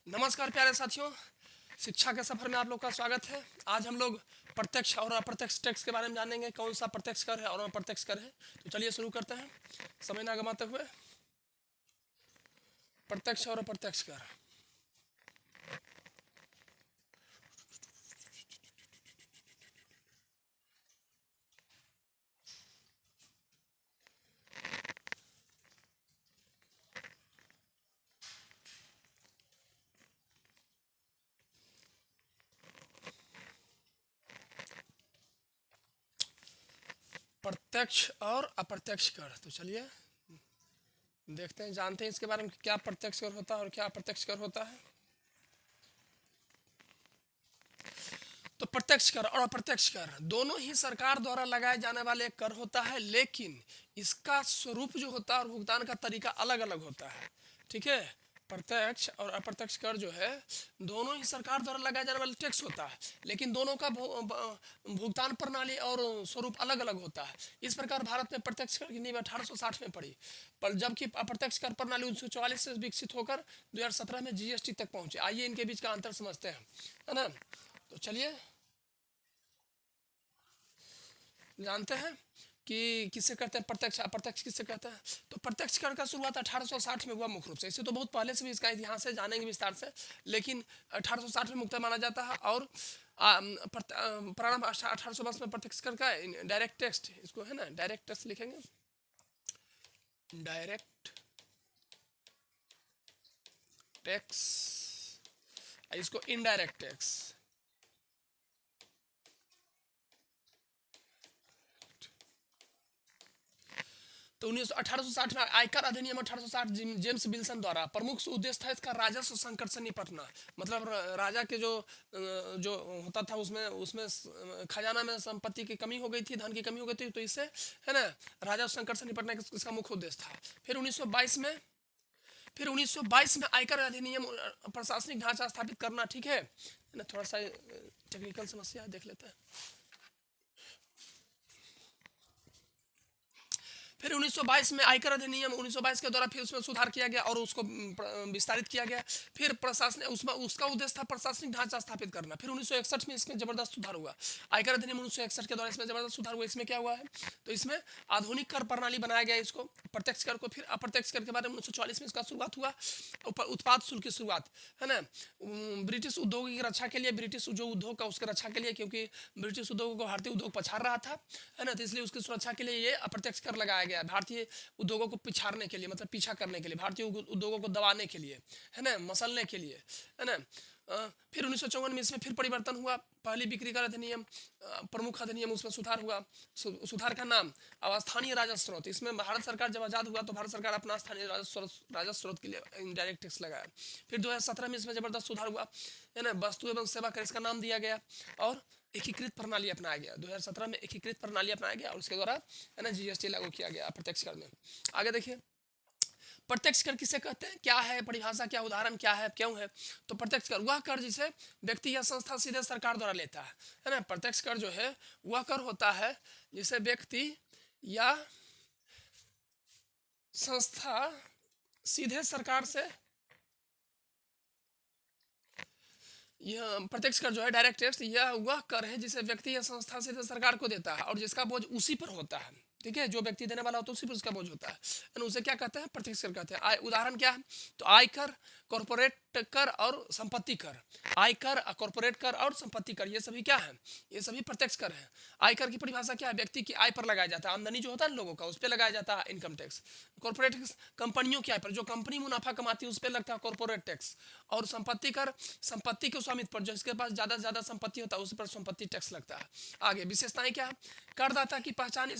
नमस्कार प्यारे साथियों, शिक्षा के सफर में आप लोग का स्वागत है। आज हम लोग प्रत्यक्ष और अप्रत्यक्ष टैक्स के बारे में जानेंगे, कौन सा प्रत्यक्ष कर है और अप्रत्यक्ष कर है। तो चलिए शुरू करते हैं समय ना गंवाते हुए। प्रत्यक्ष और अप्रत्यक्ष कर। प्रत्यक्ष और अप्रत्यक्ष कर, तो चलिए देखते हैं, जानते हैं इसके बारे में क्या प्रत्यक्ष कर होता है और क्या अप्रत्यक्ष कर होता है। तो प्रत्यक्ष कर और अप्रत्यक्ष कर दोनों ही सरकार द्वारा लगाए जाने वाले एक कर होता है, लेकिन इसका स्वरूप जो होता है और भुगतान का तरीका अलग अलग होता है। ठीक है, प्रत्यक्ष और अप्रत्यक्ष कर जो है दोनों ही सरकार द्वारा लगाया जाने वाला टैक्स होता है, लेकिन दोनों का भुगतान प्रणाली और स्वरूप अलग अलग होता है। इस प्रकार भारत में प्रत्यक्ष कर की नींव 1860 में पड़ी, पर जबकि अप्रत्यक्ष कर प्रणाली 1944 से विकसित होकर 2017 में जीएसटी तक पहुंचे। आइए इनके बीच का अंतर समझते हैं, है ना। तो चलिए जानते हैं कि किससे करते हैं प्रत्यक्ष अप्रत्यक्ष किससे कहते हैं। तो प्रत्यक्ष कर का शुरुआत 1860 में हुआ मुख्य रूप से। इसे तो बहुत पहले से भी इसका इतिहास है, जानेंगे विस्तार से, लेकिन 1860 में मुख्य माना जाता है। और प्रारंभ 1810 में प्रत्यक्ष कर का डायरेक्ट टैक्स, इसको है ना डायरेक्ट टैक्स लिखेंगे, डायरेक्ट टैक्स, इसको इनडायरेक्ट टैक्स। तो 1860 में आयकर अधिनियम 1860 जेम्स विल्सन द्वारा प्रमुख उद्देश्य था इसका राजस्व संकट से निपटना। मतलब राजा के जो होता था उसमें उसमें खजाना में संपत्ति की कमी हो गई थी, धन की कमी हो गई थी, तो इससे है ना राजस्व संकट से निपटना इसका मुख्य उद्देश्य था। फिर 1922 में आयकर अधिनियम प्रशासनिक ढांचा स्थापित करना। ठीक है ना, थोड़ा सा टेक्निकल समस्या देख लेते हैं। फिर 1922 में आयकर अधिनियम 1922 के द्वारा फिर उसमें सुधार किया गया और उसको विस्तारित किया गया। फिर प्रशासन उसमें उसका उद्देश्य था प्रशासनिक ढांचा स्थापित करना। फिर 1961 में इसमें जबरदस्त सुधार हुआ। आयकर अधिनियम 1961 के द्वारा इसमें जबरदस्त सुधार हुआ। इसमें क्या हुआ है, तो इसमें आधुनिक कर प्रणाली बनाया गया इसको प्रत्यक्ष कर को। फिर अप्रत्यक्ष कर के बारे में 1944 में इसका शुरुआत हुआ। उत्पाद शुल्क की शुरुआत, है ना, ब्रिटिश उद्योग की रक्षा के लिए, ब्रिटिश जो उद्योग का उसकी रक्षा के लिए, क्योंकि ब्रिटिश उद्योगों को भारतीय उद्योग पछाड़ रहा था, है ना, तो इसलिए उसकी सुरक्षा के लिए ये अप्रत्यक्ष कर लगाया गया भारतीय उद्योगों को पिछाड़ने के लिए, मतलब पीछा करने के लिए, भारतीय उद्योगों को दबाने के लिए, है ना, मसलने के लिए, है ना। फिर 1954 में इसमें फिर परिवर्तन हुआ। पहली बिक्री कर अधिनियम प्रमुख अधिनियम, उसमें सुधार हुआ। सुधार का नाम अस्थानीय राजस्व स्रोत। इसमें भारत सरकार जब आज़ाद हुआ तो भारत सरकार अपना स्थानीय राजस्व स्रोत के लिए इनडायरेक्ट टैक्स लगाया। फिर 2017 में इसमें जबरदस्त सुधार हुआ, है ना, वस्तु एवं सेवा कर इसका नाम दिया गया और एकीकृत प्रणाली अपनाया गया। 2017 में एकीकृत प्रणाली अपनाया गया और उसके द्वारा है ना जीएसटी लागू किया गया प्रत्यक्ष कर में। आगे देखिए प्रत्यक्ष कर किसे कहते हैं, क्या है परिभाषा, क्या उदाहरण, क्या है, क्यों है। तो प्रत्यक्ष कर वह कर जिसे व्यक्ति या संस्था सीधे सरकार द्वारा लेता है ना। प्रत्यक्ष कर जो है वह कर होता है जिसे व्यक्ति या संस्था सीधे सरकार से, यह प्रत्यक्ष कर जो है डायरेक्ट टैक्स, यह वह कर है जिसे व्यक्ति या संस्था सीधे सरकार को देता है और जिसका बोझ उसी पर होता है। ठीक है, जो व्यक्ति देने वाला होता है उसी पर उसका बोझ होता है, उसे क्या कहते हैं प्रत्यक्ष कर कहते हैं। उदाहरण क्या है, तो आयकर, कॉर्पोरेट कर और संपत्ति कर। आयकर, कॉर्पोरेट कर और संपत्ति कर, ये सभी क्या है, ये सभी प्रत्यक्ष कर है। आयकर की परिभाषा क्या है, व्यक्ति की आय पर लगाया जाता है, आमदनी जो होता है लोगों का उस पर लगाया जाता है इनकम टैक्स। कॉर्पोरेट कंपनियों की आय पर, जो कंपनी मुनाफा कमाती है उस पर लगता है कॉर्पोरेट टैक्स। और संपत्ति कर, संपत्ति के स्वामित्व पर, जो इसके पास ज्यादा से ज्यादा संपत्ति होता है उस पर संपत्ति टैक्स लगता है। आगे विशेषताएं क्या है, करदाता की पहचान,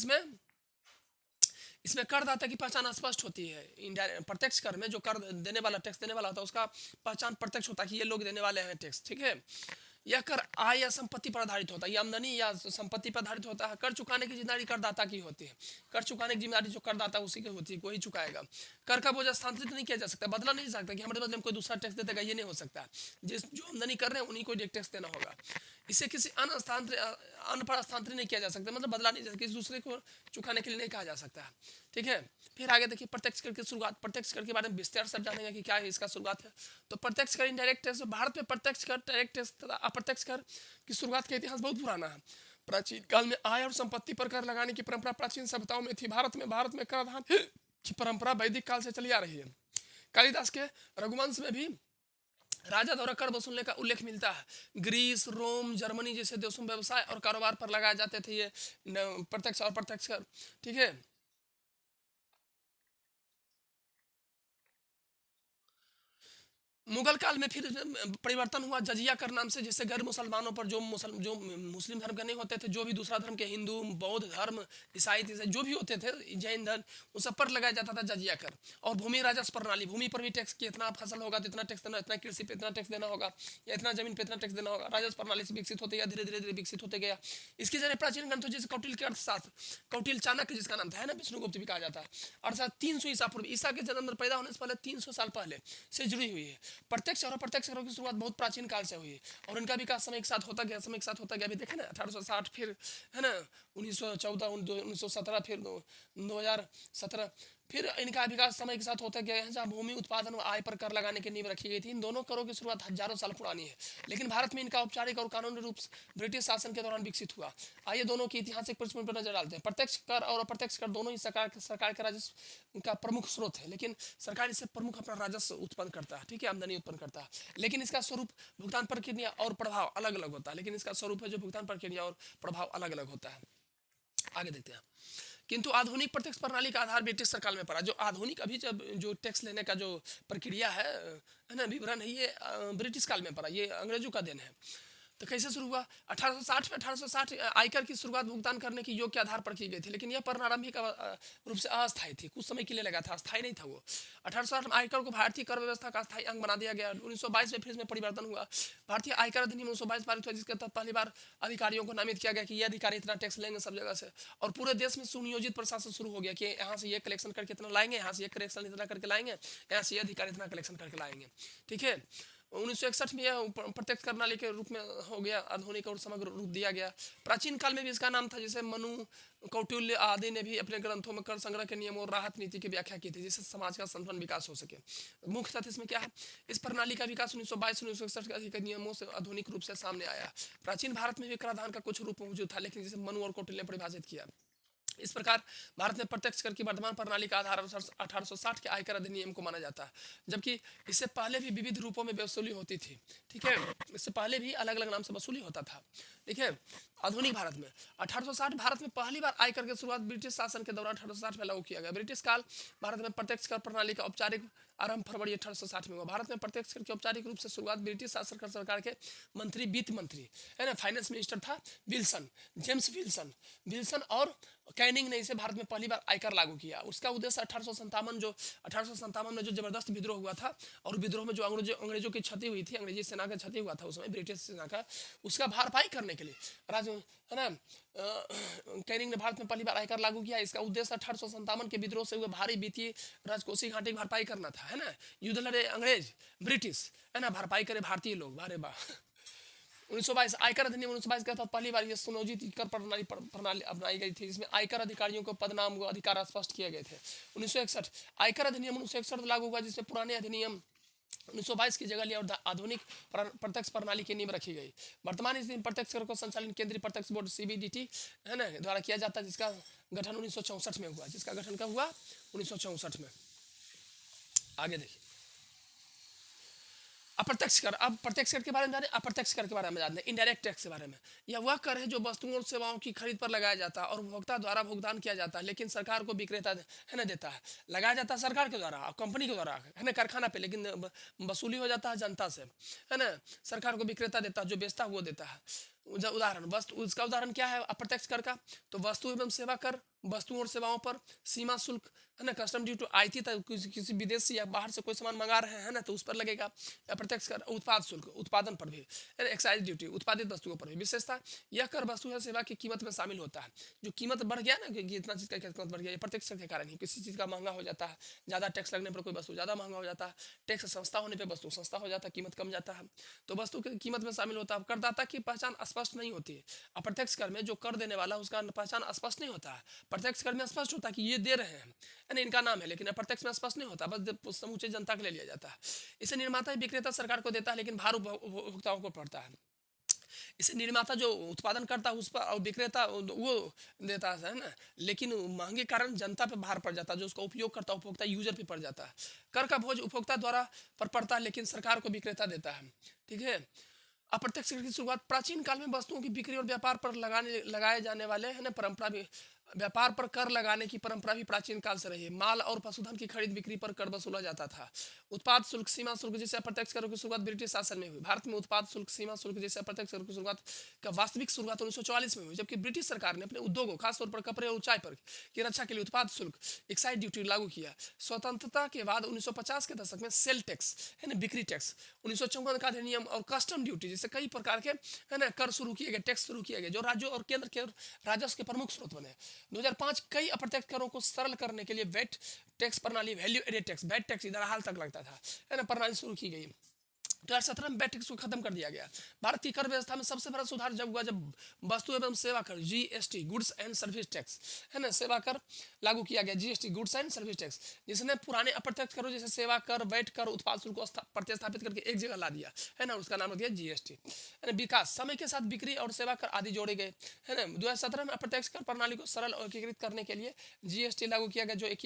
इसमें करदाता की पहचान स्पष्ट होती है। प्रत्यक्ष कर में जो कर देने वाला, टैक्स देने वाला होता है उसका पहचान प्रत्यक्ष होता है कि ये लोग देने वाले हैं टैक्स। ठीक है, यह कर आय या संपत्ति पर आधारित होता है, ये आमदनी या संपत्ति पर आधारित होता है। कर चुकाने की जिम्मेदारी करदाता की होती है। कर चुकाने की जिम्मेदारी जो करदाता उसी की होती है, वही चुकाएगा। कर का बोझ स्थानांतरित नहीं किया जा सकता, बदला नहीं जा सकता कि हमारे बदले में कोई दूसरा टैक्स दे देगा, ये नहीं हो सकता। जिस जो आमदनी कर रहे हैं उन्हीं को टैक्स देना होगा। इसे किसी अन्य अन्य पर हस्तांतरित नहीं किया जा सकता, मतलब बदला नहीं जा सकता, किसी दूसरे को चुकाने के लिए नहीं कहा जा सकता है। ठीक है। फिर आगे देखिए प्रत्यक्ष कर की शुरुआत। प्रत्यक्ष कर के बारे में विस्तार से जानेंगे कि क्या है इसका शुरुआत है। तो प्रत्यक्ष कर इनडायरेक्ट टैक्स, भारत में प्रत्यक्ष कर, डायरेक्ट टैक्स तथा अप्रत्यक्ष कर की शुरुआत का इतिहास बहुत पुराना है। प्राचीन काल में आय और संपत्ति पर कर लगाने की परंपरा प्राचीन सभ्यताओं में थी। भारत में कराधान की परंपरा वैदिक काल से चली आ रही है। कालिदास के रघुवंश में भी राजा द्वारा कर वसूलने का उल्लेख मिलता है। ग्रीस, रोम, जर्मनी जैसे देशों में व्यवसाय और कारोबार पर लगाए जाते थे ये प्रत्यक्ष और प्रत्यक्ष कर। ठीक है। मुगल काल में फिर परिवर्तन हुआ जजिया कर नाम से, जिससे गैर मुसलमानों पर जो मुस्लिम धर्म के नहीं होते थे, जो भी दूसरा धर्म के हिंदू, बौद्ध धर्म, ईसाई जो भी होते थे, जैन धर्म, उन सब पर लगाया जाता था जजिया कर। और भूमि राजस्व प्रणाली, भूमि पर भी टैक्स कि इतना फसल होगा तो इतना टैक्स देना, इतना कृषि पे इतना टैक्स देना होगा, या इतना जमीन पे इतना टैक्स देना होगा। राजस्व प्रणाली से विकसित होते गया, धीरे धीरे धीरे विकसित होते गया। इसके जरिए प्राचीन ग्रंथों जैसे कौटिल्य के अर्थशास्त्र, कौटिल्य चाणक्य जिसका नाम था, है ना, विष्णुगुप्त भी कहा जाता है, अर्थात 300 ईसा पूर्व, ईसा के जन्म पैदा होने से पहले 300 साल पहले से जुड़ी हुई है। प्रत्यक्ष और अप्रत्यक्ष करों की शुरुआत बहुत प्राचीन काल से हुई है, और इनका विकास समय एक साथ होता गया, समय एक साथ होता गया। अभी देखें ना 1860, फिर है ना 1914, 1917, फिर 2017, फिर इनका विकास समय के साथ होता गया है, जहाँ भूमि उत्पादन और आय पर कर लगाने की नींव रखी गई थी। इन दोनों करों की शुरुआत हजारों साल पुरानी है, लेकिन भारत में इनका औपचारिक और कानूनी रूप ब्रिटिश शासन के दौरान विकसित हुआ। आइए दोनों की ऐतिहासिक पृष्ठभूमि पर नजर डालते हैं। प्रत्यक्ष कर और अप्रत्यक्ष कर दोनों ही सरकार के राजस्व का प्रमुख स्रोत है, लेकिन सरकार इससे प्रमुख अपना राजस्व उत्पन्न करता है। ठीक है, आमदनी उत्पन्न करता है, लेकिन इसका स्वरूप, भुगतान प्रक्रिया और प्रभाव अलग अलग होता है। लेकिन इसका स्वरूप है जो भुगतान प्रक्रिया और प्रभाव अलग अलग होता है। आगे देखते हैं। किंतु आधुनिक प्रत्यक्ष प्रणाली का आधार ब्रिटिश सरकार में पड़ा। जो आधुनिक अभी जब जो टैक्स लेने का जो प्रक्रिया है ना, विवरण है, ये ब्रिटिश काल में पड़ा, ये अंग्रेजों का देन है। तो कैसे शुरू हुआ? 1860 में 1860 आयकर की शुरुआत भुगतान करने की योग्य आधार पर की गई थी, लेकिन यह प्रारंभिक रूप से अस्थायी थी, कुछ समय के लिए लगा था, अस्थायी नहीं था वो। 1860 में आयकर को भारतीय कर व्यवस्था का अस्थायी अंग बना दिया गया। 1922 में फिर इसमें परिवर्तन हुआ। भारतीय आयकर अधिनियम 1922 पारित हुआ, जिसके तहत पहली बार अधिकारियों को नामित किया गया कि ये अधिकारी इतना टैक्स लेंगे सब जगह से, और पूरे देश में सुनियोजित प्रशासन शुरू हो गया कि यहाँ से ये कलेक्शन करके इतना लाएंगे, यहाँ से ये कलेक्शन इतना करके लाएंगे, यहाँ से ये अधिकारी इतना कलेक्शन करके लाएंगे। ठीक है। 1961 में यह प्रत्यक्ष प्रणाली के रूप में हो गया, आधुनिक और समग्र रूप दिया गया। प्राचीन काल में भी इसका नाम था, जिसे मनु, कौटिल्य आदि ने भी अपने ग्रंथों में कर संग्रह के नियमों और राहत नीति की व्याख्या की थी, जिससे समाज का संतुलन विकास हो सके। मुख्य तथ्य इसमें क्या है? इस प्रणाली का विकास 1922-1961 के अधिक नियमों से आधुनिक रूप से सामने आया। प्राचीन भारत में भी कराधान का कुछ रूप मौजूद था, लेकिन जिसे मनु और कौटिल्य ने परिभाषित किया। इस प्रकार भारत में प्रत्यक्ष कर की वर्तमान प्रणाली का आधार 1860 के आयकर अधिनियम को माना जाता है, जबकि इससे पहले भी विविध रूपों में वसूली होती थी। ठीक है, इससे पहले भी अलग अलग नाम से वसूली होता था। ठीक है। आधुनिक भारत में 1860 भारत में पहली बार आयकर की शुरुआत ब्रिटिश शासन के दौरान 1860 में लागू किया गया। ब्रिटिश काल भारत में प्रत्यक्ष कर प्रणाली का औपचारिक आरंभ फरवरी 1860 में हुआ। भारत में प्रत्यक्ष कर की औपचारिक रूप से शुरुआत ब्रिटिश शासन सरकार के मंत्री, वित्त मंत्री है ना, फाइनेंस मिनिस्टर था विल्सन, जेम्स विल्सन, और कैनिंग ने इसे भारत में पहली बार आयकर लागू किया। उसका उद्देश्य 1857 में जो जबरदस्त विद्रोह हुआ था, और विद्रोह में जो अंग्रेजों की क्षति हुई थी, अंग्रेजी सेना का क्षति हुआ था उस समय, ब्रिटिश सेना का, उसका भरपाई करने के लिए है ना, कैनिंग ने भारत में पहली बार आयकर लागू किया। इसका उद्देश्य 1857 के विद्रोह से हुए भारी वित्तीय राजकोषीय घाटे की भरपाई करना था, है ना। युद्ध लड़े अंग्रेज, ब्रिटिश, है ना, भरपाई करे भारतीय लोग। बारे बाह 1922 आयकर अधिनियम 1922 का था, पहली बार यह सुनियोजित कर प्रणाली अपनाई गई थी, जिसमें आयकर अधिकारियों को पद, नाम व अधिकार स्पष्ट किए गए थे। 1961 आयकर अधिनियम 1961 लागू हुआ, जिसमें पुराने अधिनियम 1922 की जगह लिया और आधुनिक प्रत्यक्ष प्रणाली की नींव रखी गई। वर्तमान इस दिन प्रत्यक्ष कर को संचालन केंद्रीय प्रत्यक्ष बोर्ड CBDT है ना द्वारा किया जाता है, जिसका गठन 1964 में हुआ। जिसका गठन कब हुआ? 1964 में। आगे देखिए अप्रत्यक्ष कर। अब प्रत्यक्ष कर के बारे में जाने, अप्रत्यक्ष कर के बारे में जानते हैं, इनडायरेक्ट टैक्स के बारे में। यह वह कर है जो वस्तुओं और सेवाओं की खरीद पर लगाया जाता है और उपभोक्ता द्वारा भुगतान किया जाता है, लेकिन सरकार को विक्रेता है ना देता है। लगाया जाता है सरकार के द्वारा, कंपनी के द्वारा, है ना, कारखाना पे, लेकिन वसूली हो जाता है जनता से, है ना। सरकार को विक्रेता देता है, जो बेचता है वो देता है। उदाहरण, वस्तु, उसका उदाहरण क्या है अप्रत्यक्ष कर का? तो वस्तु एवं सेवा कर, वस्तुओं और सेवाओं पर सीमा शुल्क, है ना, कस्टम ड्यूटी आयाती किसी विदेश से या बाहर से कोई सामान मंगा रहे हैं, है ना, तो उस पर लगेगा। अप्रत्यक्ष कर उत्पाद शुल्क, उत्पादन पर भी, है ना, एक्साइज ड्यूटी उत्पादित वस्तुओं पर भी। विशेषता, यह कर वस्तु या सेवा की कीमत में शामिल होता है। जो कीमत बढ़ गया ना कि इतना चीज़ का कीमत बढ़ गया, ये प्रत्यक्ष कर के कारण ही। किसी चीज़ का महंगा हो जाता है, ज़्यादा टैक्स लगने पर कोई वस्तु ज़्यादा महंगा हो जाता है, टैक्स सस्ता होने पर वस्तु सस्ता हो जाता है, कीमत कम जाता है, तो वस्तु की कीमत में शामिल होता है। करदाता की पहचान स्पष्ट नहीं होती है। अप्रत्यक्ष कर में जो कर देने वाला उसका पहचान स्पष्ट नहीं होता है। प्रत्यक्ष कर में स्पष्ट होता है कि ये दे रहे हैं, यानी इनका नाम है, लेकिन अप्रत्यक्ष में स्पष्ट नहीं होता, बस समूचे जनता के ले लिया जाता है। इसे निर्माता विक्रेता सरकार को देता है, लेकिन भार उपभोक्ताओं को पड़ता है। इसे निर्माता जो उत्पादन करता है उस पर, और विक्रेता वो देता है ना, लेकिन महंगे कारण जनता पे भार पड़ जाता है, जो उसका उपयोग करता है उपभोक्ता यूजर पे पड़ जाता है। कर का बोझ उपभोक्ता द्वारा पर पड़ता है, लेकिन सरकार को विक्रेता देता है। ठीक है। अप्रत्यक्ष कर की शुरुआत प्राचीन काल में वस्तुओं की बिक्री और व्यापार पर लगाए जाने वाले, है ना, परंपरा भी, व्यापार पर कर लगाने की परंपरा भी प्राचीन काल से रही है। माल और पशुधन की खरीद बिक्री पर कर वसूला जाता था। उत्पाद शुल्क, सीमा शुल्क जैसे अप्रत्यक्ष करों की शुरुआत ब्रिटिश शासन में हुई। भारत में उत्पाद शुल्क, सीमा शुल्क जैसे अप्रत्यक्ष करों की शुरुआत का वास्तविक शुरुआत 1944 में हुई, जबकि ब्रिटिश सरकार ने अपने उद्योगों, खासतौर पर कपड़े और चाय पर की रक्षा के लिए उत्पाद शुल्क, एक्साइज ड्यूटी लागू किया। स्वतंत्रता के बाद 1950 के दशक में सेल टैक्स, है ना, बिक्री टैक्स, 1954 का अधिनियम और कस्टम ड्यूटी जैसे कई प्रकार के, है ना, कर शुरू किए गए, टैक्स शुरू किए गए, जो राज्यों और केंद्र के राजस्व के प्रमुख स्रोत बने। 2005 कई अप्रत्यक्ष करों को सरल करने के लिए वेट टैक्स प्रणाली, value added tax, VAT tax इधर हाल तक लगता था, है ना, प्रणाली शुरू की गई। 2017 में वैट टैक्स को खत्म कर दिया गया। भारत की कर व्यवस्था में सबसे बड़ा सुधार जब हुआ, जब वस्तु एवं सेवा कर, GST, goods and service tax, है ना, सेवा कर लागू किया गया, GST, goods and service tax, जिसने पुराने अप्रत्यक्ष करों जैसे सेवा कर, वैट कर, उत्पाद शुल्क को प्रतिस्थापित करके एक जगह ला दिया, है ना, उसका नाम रख दिया जीएसटी। विकास, समय के साथ बिक्री और सेवा कर आदि जोड़े गए, है ना। 2017 में अप्रत्यक्ष कर प्रणाली को सरल और एकीकृत करने के लिए जीएसटी लागू किया गया, जो एक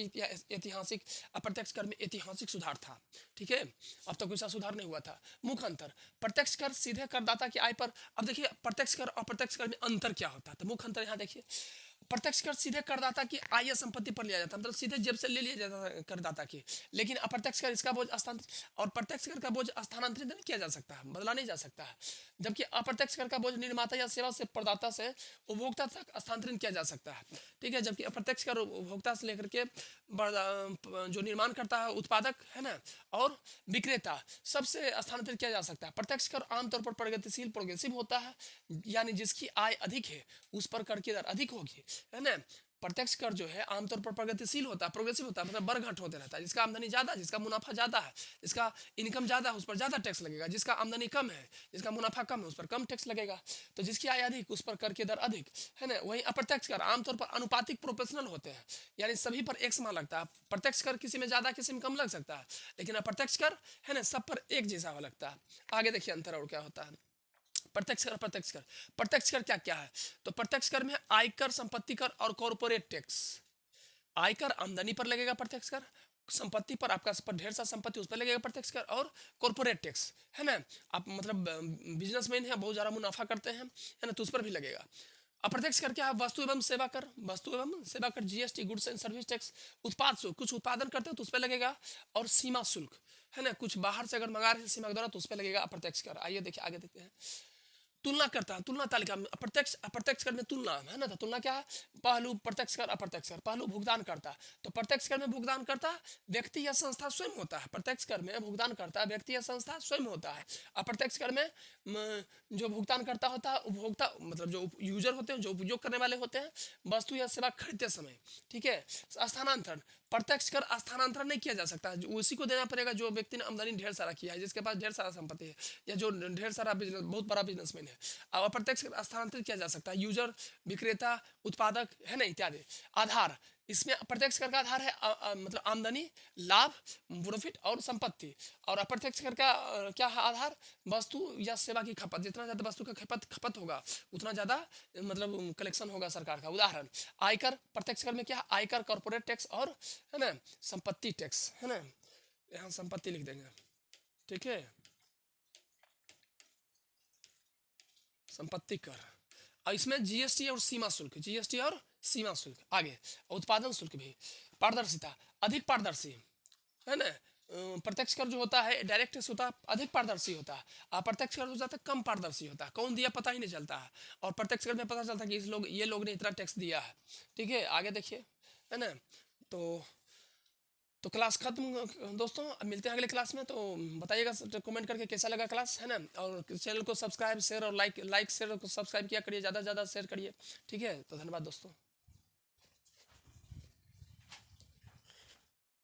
ऐतिहासिक अप्रत्यक्ष कर में ऐतिहासिक सुधार था। ठीक है, अब तक कोई सा सुधार नहीं हुआ था। मुख्य अंतर, प्रत्यक्ष कर सीधे करदाता की आय पर, अब देखिए प्रत्यक्ष कर और अप्रत्यक्ष कर में अंतर क्या होता है, तो मुख्य अंतर यहाँ देखिए। प्रत्यक्ष कर सीधे करदाता की आय या संपत्ति पर लिया जाता है, मतलब सीधे जेब से ले लिया जाता है करदाता की, लेकिन अप्रत्यक्ष कर इसका बोझ और प्रत्यक्ष कर का बोझ स्थानांतरित नहीं किया जा सकता है, बदला नहीं जा सकता है। जबकि अप्रत्यक्ष कर का बोझ निर्माता या सेवा से प्रदाता से उपभोक्ता तक स्थानांतरित किया जा सकता है। ठीक है, जबकि अप्रत्यक्ष कर उपभोक्ता से लेकर के जो निर्माण करता है उत्पादक, है ना, और विक्रेता, सबसे स्थानांतरित किया जा सकता है। प्रत्यक्ष कर आमतौर पर प्रगतिशील प्रोग्रेसिव होता है, यानी जिसकी आय अधिक है उस पर कर की दर अधिक होगी, है ना। प्रत्यक्ष कर जो है आमतौर पर प्रगतिशील होता है, प्रोग्रेसिव होता है, मतलब बढ़-घट होते रहता है। जिसका आमदनी ज़्यादा है, जिसका मुनाफा ज़्यादा है, जिसका इनकम ज़्यादा है उस पर ज़्यादा टैक्स लगेगा, जिसका आमदनी कम है, जिसका मुनाफा कम है उस पर कम टैक्स लगेगा। तो जिसकी आय अधिक उस पर कर की दर अधिक, है ना। वहीं अप्रत्यक्ष कर आमतौर पर अनुपातिक प्रोपोर्शनल होते हैं, यानी सभी पर एक समान लगता है। प्रत्यक्ष कर किसी में ज़्यादा किसी में कम लग सकता है, लेकिन अप्रत्यक्ष कर, है ना, सब पर एक जैसा लगता है। आगे देखिए अंतर और क्या होता है। प्रत्यक्ष कर, अप्रत्यक्ष कर, प्रत्यक्ष कर क्या क्या है, तो प्रत्यक्ष कर में आयकर, संपत्ति कर और कॉर्पोरेट टैक्स। आयकर आमदनी पर लगेगा प्रत्यक्ष कर, संपत्ति पर, आपका पर ढेर सा संपत्ति उस पर लगेगा प्रत्यक्ष कर, और कॉर्पोरेट टैक्स, है ना, आप मतलब बिजनेसमैन है, बहुत ज़्यादा मुनाफा करते हैं, है ना, तो उस पर भी लगेगा। अप्रत्यक्ष कर क्या है, वस्तु एवं सेवा कर, वस्तु एवं सेवा कर, GST, goods and service tax, उत्पाद शुल्क, कुछ उत्पादन करते हो तो उस पर लगेगा, और सीमा शुल्क, है ना, कुछ बाहर से अगर मंगा रहे हैं सीमा के द्वारा तो उस पर लगेगा अप्रत्यक्ष कर। आइए देखिए आगे देखते हैं। तुलना करता है, तुलना तालिका में अप्रत्यक्ष अप्रत्यक्ष कर में तुलना, है ना, तो तुलना क्या है, पहलू प्रत्यक्ष कर, अप्रत्यक्ष कर, पहलू भुगतान करता। तो प्रत्यक्ष कर में भुगतान करता व्यक्ति या संस्था स्वयं होता है, प्रत्यक्ष कर में भुगतान करता व्यक्ति या संस्था स्वयं होता है। अप्रत्यक्ष कर में जो भुगतान करता होता है उपभोक्ता, मतलब जो यूजर होते हैं, जो उपयोग करने वाले होते हैं वस्तु या सेवा खरीदते समय। ठीक है। स्थानांतरण, प्रत्यक्ष कर स्थानांतरण नहीं किया जा सकता, उसी को देना पड़ेगा जो व्यक्ति ने आमदनी ढेर सारा किया है, जिसके पास ढेर सारा संपत्ति है, या जो ढेर सारा बिजनेस, बहुत बड़ा बिजनेसमैन है। अब अप्रत्यक्ष कर स्थानांतरित किया जा सकता है यूजर, विक्रेता, उत्पादक, है ना, इत्यादि। आधार, इसमें अप्रत्यक्ष कर का आधार है मतलब आमदनी, लाभ, प्रॉफिट और संपत्ति। और अप्रत्यक्ष कर का क्या है आधार, वस्तु या सेवा की खपत, जितना ज़्यादा वस्तु का खपत होगा उतना ज़्यादा मतलब कलेक्शन होगा सरकार का। उदाहरण, आयकर, प्रत्यक्ष कर में क्या है, आयकर, कॉर्पोरेट टैक्स और, है ना, संपत्ति टैक्स, है ना, यहाँ संपत्ति लिख देंगे। ठीक है, संपत्ति कर, और इसमें जीएसटी और सीमा शुल्क, जीएसटी और सीमा शुल्क। आगे उत्पादन शुल्क भी। पारदर्शिता, अधिक पारदर्शी, है ना, प्रत्यक्ष कर जो होता है डायरेक्ट टैक्स होता है अधिक पारदर्शी होता है, अप्रत्यक्ष कर जो होता है कम पारदर्शी होता है, कौन दिया पता ही नहीं चलता है। और प्रत्यक्ष कर में पता चलता है कि इस लोग ये लोग ने इतना टैक्स दिया है। ठीक है, आगे देखिए, है ना। तो तो क्लास खत्म दोस्तों, अब मिलते हैं अगले क्लास में। तो बताइएगा कमेंट करके कैसा लगा क्लास, है ना। और चैनल को सब्सक्राइब शेयर और लाइक शेयर को सब्सक्राइब किया करिए, ज़्यादा से ज़्यादा शेयर करिए। ठीक है, तो धन्यवाद दोस्तों।